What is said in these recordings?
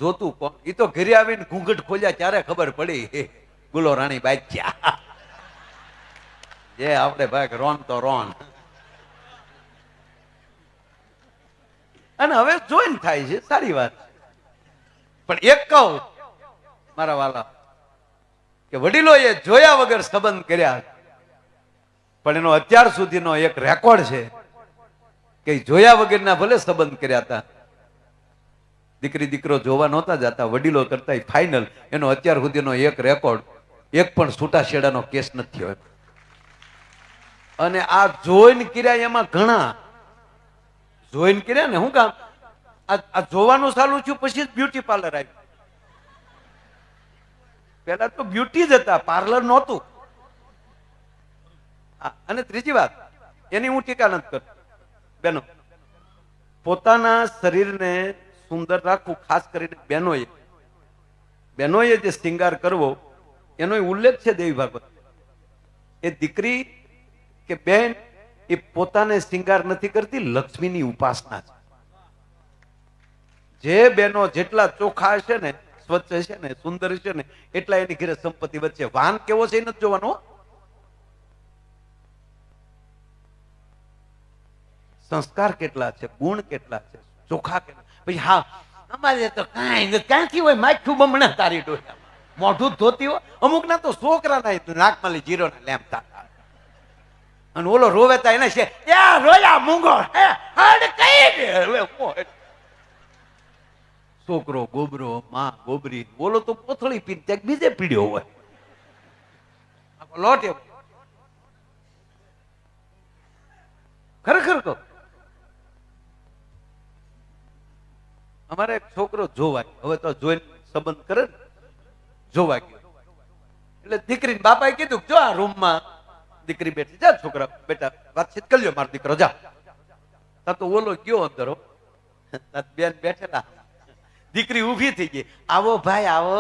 જોતું કોણ? એ તો ઘરે આવીને ઘૂંઘટ ખોલ્યા ત્યારે ખબર પડી ગુલો રાણી બાચ્યા. જે આપણે ભાઈ રોન તો રોન. અને હવે જોઈન થાય છે, સારી વાત. પણ એક કહું મારા વાલા કે વડીલોએ જોયા વગર સંબંધ કર્યા, પણ એનો અત્યાર સુધીનો એક રેકોર્ડ છે કે જોયા વગરના ભલે સંબંધ કર્યા હતા, દીકરી દીકરો જોવા નહોતા જતા, વડીલો કરતા ફાઇનલ. એનો અત્યાર સુધીનો એક રેકોર્ડ, એક પણ છૂટાછેડાનો કેસ નથી થયો. અને આ જોઈન કર્યા એમાં ઘણા જોઈન કર્યા ને, શું કામ આ જોવાનું ચાલુ થયું પછી બ્યુટી પાર્લર આવ્યું. પેલા તો બ્યુટી જ હતા, પાર્લર નહોતું. અને ત્રીજી વાત, એની હું ટીકા નથી કરતો બેનો. પોતાના શરીરને સુંદર રાખવું, ખાસ કરીને બહેનોએ જે શૃંગાર કરવો એનો ઉલ્લેખ છે દેવી ભાગવત. એ દીકરી કે બેન એ પોતાને શૃંગાર નથી કરતી, લક્ષ્મીની ઉપાસના છે. જે બહેનો જેટલા ચોખ્ખા હશે ને, સ્વચ્છ હશે ને, સુંદર હશે ને, એટલા એની ઘરે સંપત્તિ વધશે. વાન કેવો છે એ નથી જોવાનો, સંસ્કાર કેટલા છે, ગુણ કેટલા છે, ચોખા કેટલા. પછી હા અમારે તો કાંઈ ક્યાંથી હોય, માથું બમણા તારી ડોયા મોઢું ધોતી હોય. અમુક ના તો છોકરાના નાકમાં જીરો ના લેમ થતા, અને ઓલો રોવેતા એને છે રોયા મૂંગો છોકરો ગોબરો, માં ગોબરી, બોલો તો પોથળી પી ત્યાં બીજે પીડ્યો હોય લોટ. ખરેખર કહો, અમારે એક છોકરો જોવા, હવે તો જોઈને સંબંધ કરે ને, જોવા ગયો. એટલે દીકરી બાપાએ કીધું જો આ રૂમમાં દીકરી બેઠી, જા છોકરા બેટા વાતચીત કરી લ્યો, મારો દીકરો જા. તો ઓલો ગયો અંદર, બેન બેઠેલા, દીકરી ઊભી થઈ ગઈ, આવો ભાઈ આવો.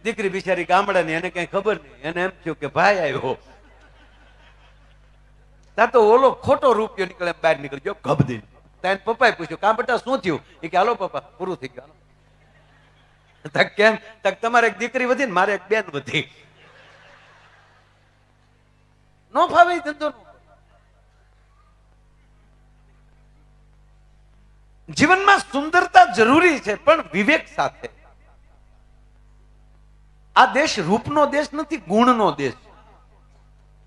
દીકરી બિચારી ગામડાની, એને કઈ ખબર નહીં, એને એમ થયું કે ભાઈ આવ્યો. ત્યાં તો ઓલો ખોટો રૂપિયો નીકળે બહાર નીકળી ગયો ગભદી. ત્યાં પપ્પાએ પૂછ્યું કાં બેટા શું થયું? એ કે હાલો પપ્પા પૂરું થઈ ગયું. કેમ? તમારે એક દીકરી વધી ને મારે એક બેન વધી. નો ફાવે ધંધો. જીવનમાં સુંદરતા જરૂરી છે, પણ વિવેક સાથે. આ દેશ રૂપનો દેશ નથી, ગુણનો દેશ.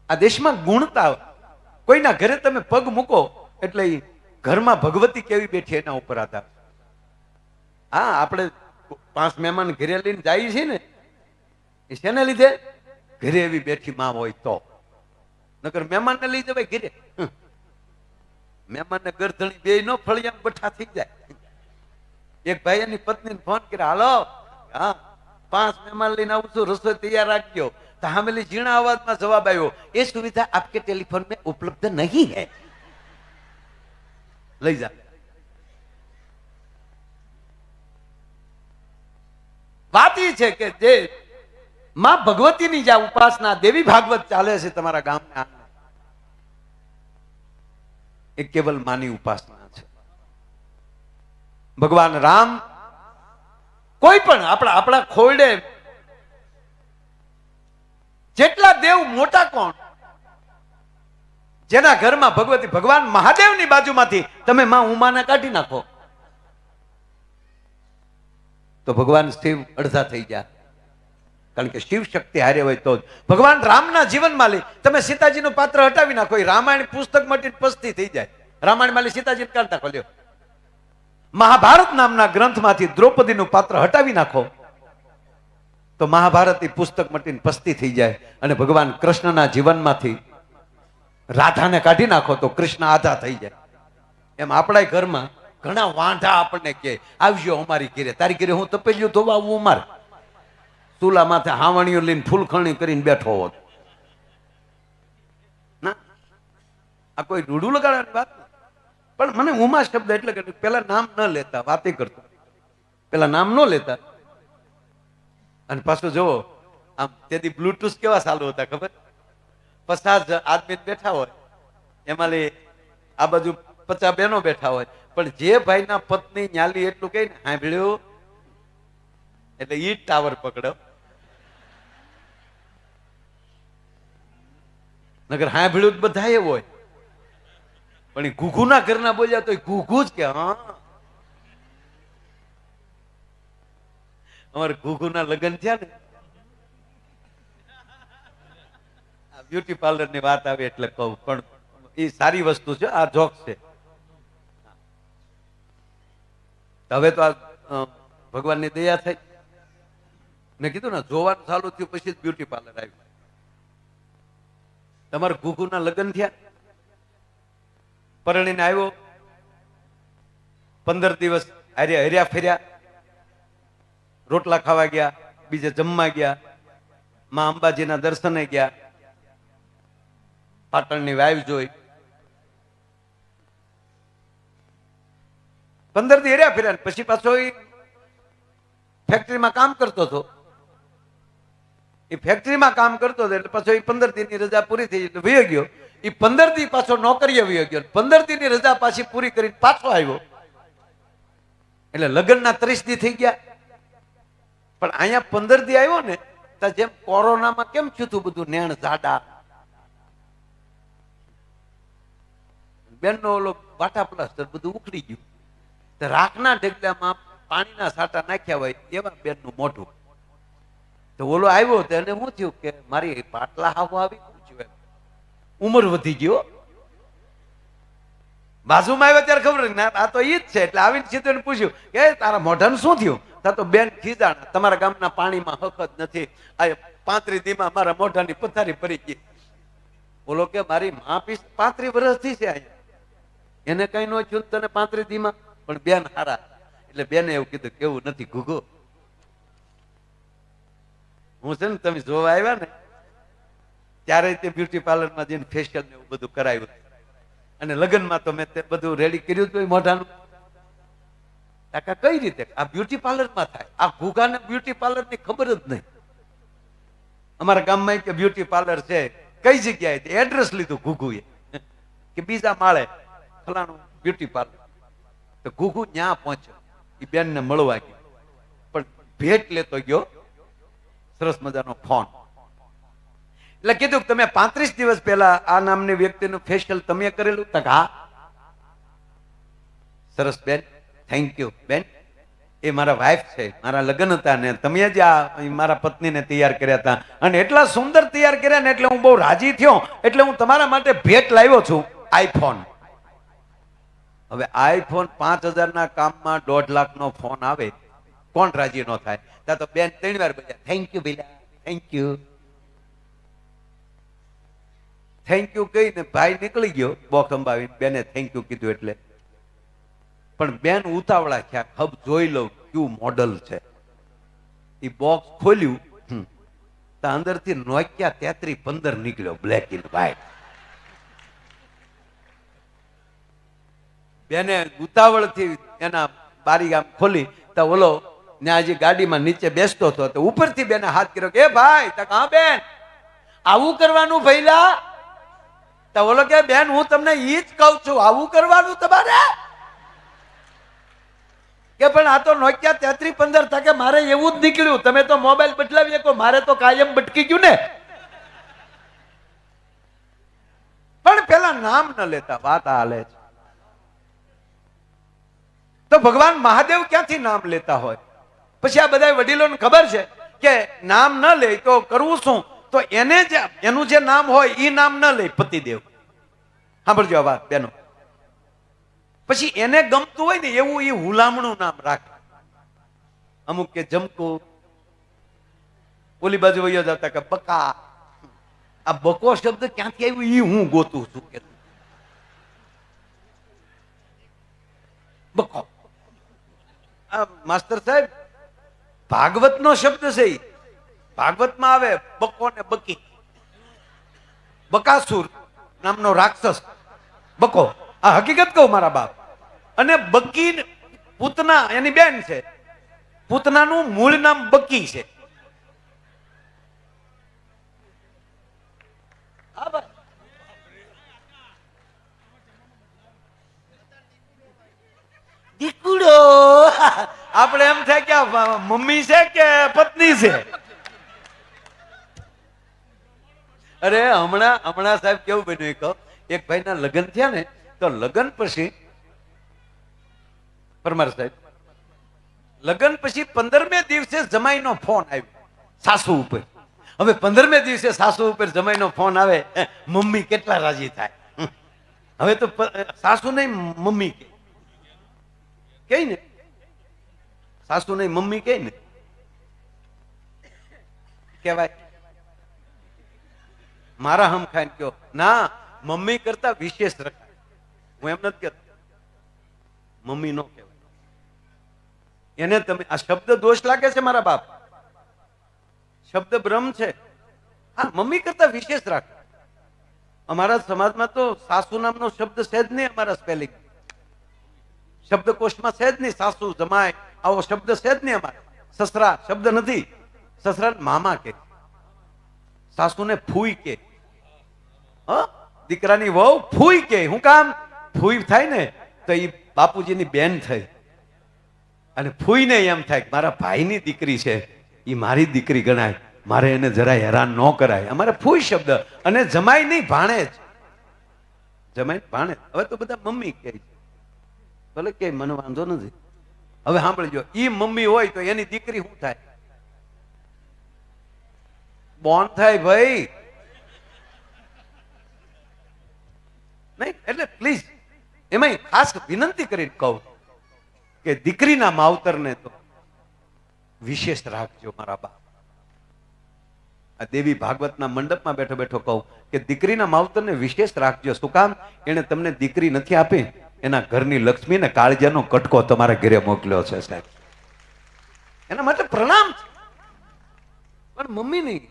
આ દેશમાં ગુણતા, કોઈના ઘરે તમે પગ મૂકો એટલે ઘરમાં ભગવતી કેવી બેઠી એના ઉપર આધાર. હા, આપણે 5 મહેમાન ઘરે લઈને જાય છે ને, એ શેને લીધે? ઘરે એવી બેઠી માં હોય તો. નકર મહેમાન ને લઈ જવાય ઘરે, મહેમાન ને ગરધણી બે નો ફળિયા બઠા થઈ જાય. એક ભાઈ એની પત્નીને ફોન કર્યા, હાલો હા 5 મહેમાન લઈને આવું છું, રસોઈ તૈયાર રાખજો. તો હામેલી ઝીણા અવાજમાં જવાબ આવ્યો, એ સુવિધા આપકે ટેલિફોન में उपलब्ध नहीं है, લઈ જા. વાત એ છે કે જે માં ભગવતીની જે ઉપાસના, દેવી ભાગવત ચાલે છે તમારા ગામના, એ કેવલ માની ઉપાસના છે. ભગવાન રામ કોઈ પણ આપણા ખોરડે જેટલા દેવ મોટા કોણ, જેના ઘરમાં ભગવતી, ભગવાન મહાદેવની બાજુમાંથી તમે માં ઉમાને કાઢી નાખો તો ભગવાન શિવ અડધા થઈ ગયા. કારણ કે શિવ શક્તિ હારે હોય તો જ. ભગવાન રામના જીવનમાં લઈ તમે સીતાજીનું પાત્ર હટાવી નાખો, એ રામાયણ પુસ્તક માંથી પસ્તી થઈ જાય. રામાયણ માં સીતાજીને કાઢી નાખો લ્યો. મહાભારત નામના ગ્રંથમાંથી દ્રૌપદીનું પાત્ર હટાવી નાખો તો મહાભારત પુસ્તક મટીને પસ્તી થઈ જાય. અને ભગવાન કૃષ્ણના જીવનમાંથી રાધાને કાઢી નાખો તો કૃષ્ણ આધા થઈ જાય. એમ આપણા ઘરમાં ઘણા વાંઢા આપણને કહે આવજો અમારી ઘરે, તારી ઘરે હું તપેલિયું ધોવા આવું, અમારે ચૂલા માથે હાવણીઓ લઈને ફૂલખણી કરીને બેઠો હોત ના. આ કોઈ રૂડું લગાડવાની વાત. પણ મને ઉમા શબ્દ એટલે કે પેલા નામ ન લેતા, વાતે કરતો, પેલા નામ ન લેતા. અને પાછું જુઓ આમ તેથી બ્લુટૂથ કેવા ચાલુ હતા ખબર? 50 આદમી બેઠા હોય, એમાં આ બાજુ 50 બહેનો બેઠા હોય, પણ જે ભાઈના પત્ની ન્યાલી એટલું કહે ને સાંભળ્યું એટલે ઈ ટાવર પકડો. નગર સાંભળ્યું જ બધા એ હોય, પણ એ ઘૂઘુના ઘરના બોલ્યા તો ઘૂઘુ જ કે હા. અમારે ઘૂઘુના લગ્ન થયા ને, બ્યુટી પાર્લર ની વાત આવે એટલે કહું, પણ એ સારી વસ્તુ છે, આ જોક છે. હવે તો આ ભગવાનની દયા થઈ. મેં કીધું ને જોવાનું ચાલુ થયું પછી જ બ્યુટી પાર્લર આવ્યું. તમારે ઘૂઘુના લગ્ન થયા, પરણીને આવ્યો, 15 દિવસ હર્યા ફેર્યા, રોટલા ખાવા ગયા, બીજે જમવા ગયા, માં અંબાજીના દર્શને ગયા, પાટણની વાઈફ જોઈ, 15 દી હર્યા ફેર્યા. પછી પાછો ફેક્ટરીમાં કામ કરતો હતો. એ ફેક્ટરીમાં કામ કરતો હતો એટલે પાછો 15 દીની રજા પૂરી થઈ એટલે વયો ગયો. એ 15 દી પાછો નોકરીએ વયો ગયો. 15 દીની રજા પાછી પૂરી કરીને પાછો આવ્યો એટલે લગ્નના 30 દી થઈ ગયા. પણ અહીંયા 15 દી આવ્યો ને તો જેમ કોરોનામાં કેમ થયું હતું બધું, નેણ જાડા, બેનનો ઓલો વાટા પ્લાસ્ટર બધું ઉખડી ગયું, રાખના ઢગલામાં પાણીના સાટા નાખ્યા હોય એવા બેનનું મોઢું. તો ઓલો આવ્યો તો એને શું થયું કે મારી પાટલા હાવ આવી ગયું, ઉંમર વધી ગયો. બાજુમાં આવ્યો ત્યારે ખબર ના આ તો ઈ જ છે એટલે આવીને સીધું એને પૂછ્યું કે તારા મોઢાનું શું થયું? તો બેન ખીજાણ, તમારા ગામના પાણીમાં હકત નથી, આ 35 દીમાં મારા મોઢાની પથારી પડી ગઈ. બોલો કે મારી માં 35 વર્ષથી છે અહીંયા, એને કઈ ન થયું તને 35 દીમાં, પણ બેન હારા. એટલે બેને એવું કીધું કેવું નથી ઘૂઘો, હું છે ને તમે જોવા આવ્યા ને ત્યારે તે બ્યુટી પાર્લરમાં જઈને ફેશિયલ ને એવું બધું કરાવ્યું, અને લગ્નમાં તો મેં તે બધું રેડી કર્યું હતું મોઢાનું. કાકા કઈ રીતે આ બ્યુટી પાર્લરમાં થાય? આ ઘૂઘાને બ્યુટી પાર્લર ની ખબર જ નહીં. અમારા ગામમાં કે બ્યુટી પાર્લર છે, કઈ જગ્યાએ? એડ્રેસ લીધું ઘૂઘુએ કે બીજા માળે ફલાણું બ્યુટી પાર્લર. તો ઘૂઘુ ત્યાં પહોંચ્યો, એ બેન ને મળવા ગયો, પણ ભેટ લેતો ગયો સરસ મજાનો ફોન. એટલે કીધું તમે 35 દિવસ પહેલા આ નામની વ્યક્તિનું ફેશિયલ તમે કરેલું? તક હા. સરસ બેન, થેન્ક યુ બેન, એ મારા વાઈફ છે, મારા લગ્ન હતા ને તમે જ આ મારા પત્નીને તૈયાર કર્યા હતા, અને એટલા સુંદર તૈયાર કર્યા ને એટલે હું બહુ રાજી થયો, એટલે હું તમારા માટે ભેટ લાવ્યો છું, આઈફોન. હવે આઈફોન 5000 ના કામમાં 1.5 લાખનો ફોન આવે, કોણ રાજી ન થાય? ત્યાં તો બેન 3 વાર બોલ્યા thank you Bela, thank you, thank you કહીને ભાઈ નીકળી ગયો બોક્સ અંબાવીને. બેને થેન્ક યુ કીધું એટલે, પણ બેન ઉતાવળા થયા, હબ જોઈ લઉં કયું મોડલ છે. એ બોક્સ ખોલ્યું તો અંદરથી નોકિયા 3315 નીકળ્યો, બ્લેક એન્ડ વ્હાઈટ. બેને ઉતાવળથી એના બારી આમ ખોલી તો ઓલો ત્યાં હજી ગાડીમાં નીચે બેસતો હતો તો ઉપરથી બેને હાથ કર્યો કે ભાઈ તો હા બેન આવું કરવાનું ભઈલા? તો ઓલો કે બેન હું તમને ઈ જ કહું છું, આવું કરવાનું તમારે? કે પણ આ તો નોકિયા 3315 થાય કે મારે એવું જ નીકળ્યું, તમે તો મોબાઈલ બદલાવી શકો, મારે તો કાયમ ભટકી ગયું ને. પણ પેલા નામ ન લેતા વાત હાલે છે. તો ભગવાન મહાદેવ ક્યાંથી નામ લેતા હોય? પછી આ બધા વડીલોને ખબર છે કે નામ ન લે તો કરવું શું? તો એને જ એનું જે નામ હોય એ નામ ન લે, પતિદેવ. સાંભળજો આ વાત બેનો. પછી એને ગમતું હોય ને એવું એ હુલામણું નામ રાખે. અમુક કે જમકુ, ઓલી બાજુ વયો જતા કે બકા. આ બકો શબ્દ ક્યાંથી આવ્યું એ હું ગોતું છું કે બકો. આ માસ્ટર સાહેબ ભાગવત નો શબ્દ છે, ભાગવતમાં આવે બકો ને બકી. બકાસુર નામનો રાક્ષસ બકો, આ હકીકત કહું મારા બાપ. અને બકી પૂતના એની બેન છે, પૂતનાનું મૂળ નામ બકી છે. આપણે એમ થાય કે આ મમ્મી છે કે પત્ની છે. અરે હમણાં સાહેબ કેવું બન્યું કહો, એક ભાઈના લગ્ન થયા ને, તો લગ્ન પછી પરમાર સાહેબ લગ્ન પછી 15મે દિવસે જમાઈનો ફોન આવ્યો સાસુ ઉપર. હવે 15મે દિવસે સાસુ ઉપર જમાઈનો ફોન આવે, મમ્મી કેટલા રાજી થાય. હવે તો સાસુ નહીં મમ્મી કે ને, સાસુ નહીં મમ્મી કે ને કેવાય. મારા હમ ખાઈને કયો ના, મમ્મી કરતા વિશેષ રખાય. હું એમ નથી કહેતો મમ્મી નો કહેવાય એને. તમે આ શબ્દ દોષ લાગે છે મારા બાપ, શબ્દ બ્રહ્મ છે. હા, મમ્મી કરતા વિશેષ રાખો. અમારા સમાજમાં તો સાસુ નામનો શબ્દ છે જ નહીં. અમારા સ્પેલિંગ શબ્દકોશમાં છે જ નહીં. સાસુ જમાય આવો શબ્દ છે જ નહીં. અમારે સસરા શબ્દ નથી. સસરા મામા કે, સાસુને ફૂઈ કે. દીકરાની વહુ ફૂઈ કે. હું કામ? ફૂઈ થાય ને તો એ બાપુજીની બેન થઈ, અને ફૂઈને એમ થાય કે મારા ભાઈની દીકરી છે, એ મારી દીકરી ગણાય, મારે એને જરા હેરાન ન કરાય. અમારે ફૂઈ શબ્દ. અને જમાઈ નહીં, ભાણેજ. જમાઈ ભાણેજ. હવે તો બધા મમ્મી કહે છે, ભલે કે મને વાંધો નથી. હવે સાંભળજો, ઈ મમ્મી હોય તો એની દીકરી શું થાય? બોન થાય ભાઈ. નહીં એટલે પ્લીઝ એમાં ખાસ વિનંતી કરીને કહું કે દીકરીના માવતરને તો વિશેષ રાખજો મારા બાપ. આ દેવી ભાગવતના મંડપમાં બેઠો બેઠો કહું કે દીકરીના માવતરને વિશેષ રાખજો. શું કામ? એને તમને દીકરી નથી આપી, એના ઘરની લક્ષ્મી ને કાળજાનો કટકો તમારા ઘરે મોકલ્યો છે સાહેબ. એના માટે પ્રણામ છે, પણ મમ્મી નહીં.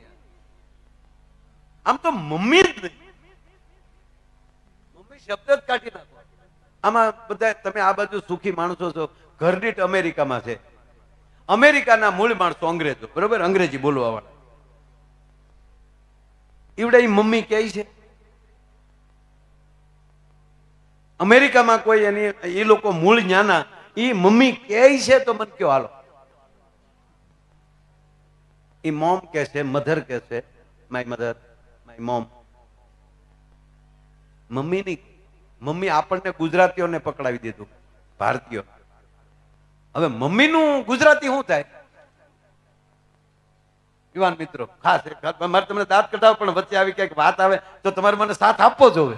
આમ તો મમ્મી જ નહીં, મમ્મી શબ્દ જ કાઢી નાખો. આમાં બધા તમે આ બાજુ સુખી માણસો છો, ઘરદીઠ અમેરિકામાં છે. અમેરિકાના મૂળ માણસો અંગ્રેજો, બરોબર, અંગ્રેજી બોલવા વાળા. ઈવડે ઈ મમ્મી કહે છે. અમેરિકામાં કોઈ એની એ લોકો મૂળ ન્યાના ઈ મમ્મી કહે છે તો મને કયો હાલો. ઈ મોમ કે છે, મધર કે છે, my mother, my mom. Mummy નહીં. મમ્મી આપણને ગુજરાતીઓને પકડાવી દીધું, ભારતીયો. હવે મમ્મીનું ગુજરાતી શું થાય? યુવાન મિત્રો ખાસ મારે તમને દાંત કઢાવ, પણ વચ્ચે આવી ક્યાંક વાત આવે તો તમારે મને સાથ આપવો જોવે.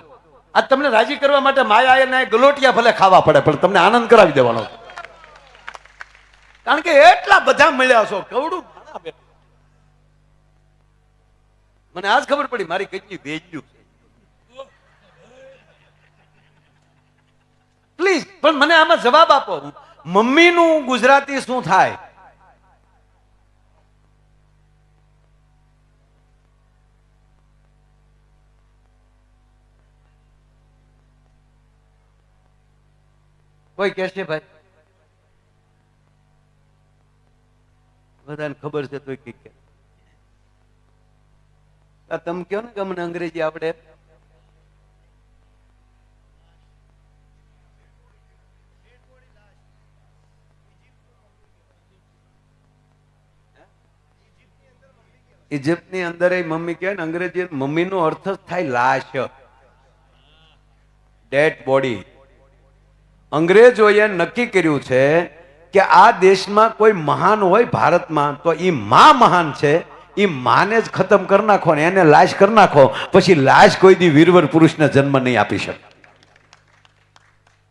આજ તમને રાજી કરવા માટે માયા એને ગલોટિયા ભલે ખાવા પડે, પણ તમને આનંદ કરાવી દેવાનો, કારણ કે એટલા બધા મળ્યા છો. કવડું મને આજ ખબર પડી મારી કેટલી વેલ્યુ છે. પ્લીઝ પણ મને આમાં જવાબ આપો, મમ્મીનું ગુજરાતી શું થાય? કોઈ કહેશે ભાઈ? બધાને ખબર છે તો કઈ કે તમે કહો ને કે અમને અંગ્રેજી આવડે. ઇજિપ્તની અંદર એ મમ્મી કહે ને, અંગ્રેજી મમ્મીનો અર્થ જ થાય લાશ, ડેડ બોડી. અંગ્રેજોએ નક્કી કર્યું છે કે આ દેશમાં કોઈ મહાન હોય ભારતમાં તો એ માં મહાન છે, એ માને જ ખતમ કરી નાખો ને એને લાશ કરી નાખો, પછી લાશ કોઈ દી વીરવર પુરુષને જન્મ નહીં આપી શકે.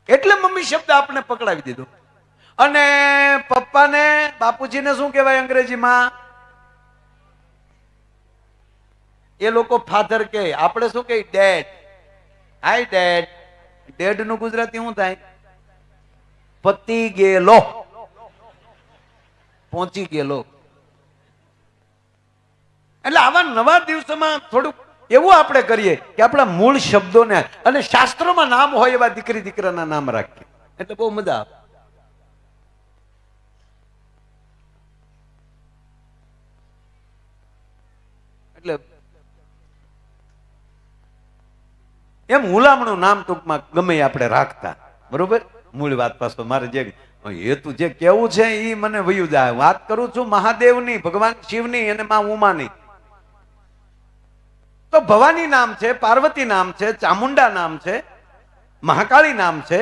એટલે મમ્મી શબ્દ આપણે પકડાવી દીધો. અને પપ્પાને બાપુજીને શું કહેવાય અંગ્રેજીમાં? એ લોકો ફાધર કે, આપણે શું કહે? ડેડ. હાય ડેડ. ડેડ નું ગુજરાતી શું થાય? પતી ગયેલો, પહોંચી ગયેલો. એટલે આવા નવા દિવસોમાં થોડુંક એવું આપણે કરીએ કે આપણા મૂળ શબ્દોને, અને શાસ્ત્રોમાં નામ હોય એવા દીકરી દીકરાના નામ રાખીએ, એટલે બહુ મજા આવે. એટલે એમ હુલામણું નામ ટૂંકમાં ગમે આપણે રાખતા, બરોબર. મૂળ વાત પાછો મારે જે હેતુ જે કેવું છે એ મને વયું જાય. વાત કરું છું મહાદેવની, ભગવાન શિવની અને માં ઉમાની. તો ભવાની નામ છે, પાર્વતી નામ છે, ચામુંડા નામ છે, મહાકાળી નામ છે.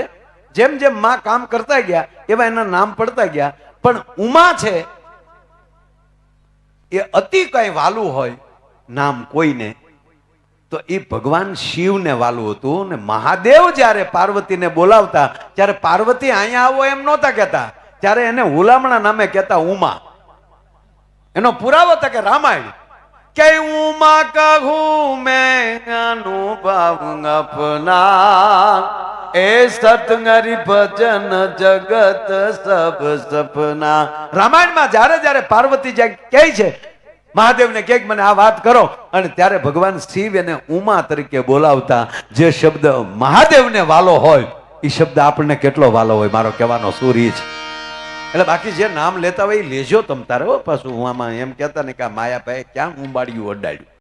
જેમ જેમ માં કામ કરતા ગયા એવા એના નામ પડતા ગયા. પણ ઉમા છે એ અતિ કઈ વાલું હોય નામ કોઈને તો એ ભગવાન શિવને વાલું હતું. ને મહાદેવ જ્યારે પાર્વતીને બોલાવતા ત્યારે પાર્વતી અહીંયા આવો એમ નહોતા કહેતા, ત્યારે એને હુલામણા નામે કહેતા ઉમા. એનો પુરાવો હતો કે રામાયણ કે ઉમા કહું મેં અનુભવ અપના એ સતંગરી ભજન જગત સબ સપના. રામાયણમાં જ્યારે જ્યારે પાર્વતી કહે છે મહાદેવને કે મને આ વાત કરો, અને ત્યારે ભગવાન શિવ એને ઉમા તરીકે બોલાવતા. જે શબ્દ મહાદેવને વાલો હોય એ શબ્દ આપણને કેટલો વાલો હોય, મારો કહેવાનો સૂર્ય છે. એટલે બાકી જે નામ લેતા હોય એ લેજો તમ તારે. પાછું હું આમાં એમ કહેતા ને કે માયાભાઈ ક્યાં ઉંબાડિયું અડાડ્યું.